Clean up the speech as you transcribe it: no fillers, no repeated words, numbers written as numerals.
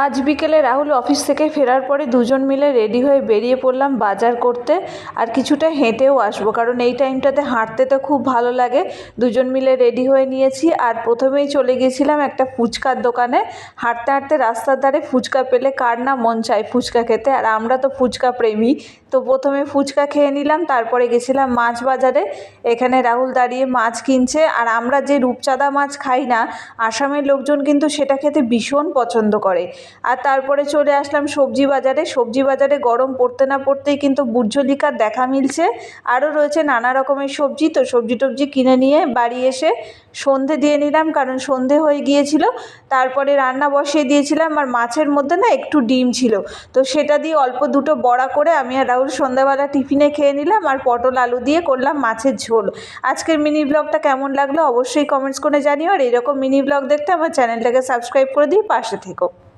আজ বিকেলে রাহুল অফিস থেকে ফেরার পরে দুজন মিলে রেডি হয়ে বেরিয়ে পড়লাম বাজার করতে। আর কিছুটা হেঁটেও আসবো, কারণ এই টাইমটাতে হাঁটতে তো খুব ভালো লাগে। দুজন মিলে রেডি হয়ে নিয়েছি, আর প্রথমেই চলে গিয়েছিলাম একটা ফুচকার দোকানে। হাঁটতে হাঁটতে রাস্তার ধারে ফুচকা পেলে কার না মন চায় ফুচকা খেতে, আর আমরা তো ফুচকা প্রেমী। তো প্রথমে ফুচকা খেয়ে নিলাম, তারপরে গেছিলাম মাছ বাজারে। এখানে রাহুল দাঁড়িয়ে মাছ কিনছে, আর আমরা যে রূপচাঁদা মাছ খাই না, আসামের লোকজন কিন্তু সেটা খেতে ভীষণ পছন্দ করে। আর তারপরে চলে আসলাম সবজি বাজারে। সবজি বাজারে গরম পড়তে না পড়তেই কিন্তু বুর্জলিকার দেখা মিলছে। আরও রয়েছে নানা রকমের সবজি। তো সবজি টবজি কিনে নিয়ে বাড়ি এসে সন্ধে দিয়ে নিলাম, কারণ সন্ধে হয়ে গিয়েছিল। তারপরে রান্না বসিয়ে দিয়েছিলাম, আর মাছের মধ্যে না একটু ডিম ছিল, তো সেটা দিয়ে অল্প দুটো বড়া করে আমি আর রাহুল সন্ধ্যাবেলা টিফিনে খেয়ে নিলাম। আর পটল আলু দিয়ে করলাম মাছের ঝোল। আজকের মিনি ব্লগটা কেমন লাগলো অবশ্যই কমেন্টস করে জানিও। আর এরকম মিনি ব্লগ দেখতে আমার চ্যানেলটাকে সাবস্ক্রাইব করে দিয়ে পাশে থেকো।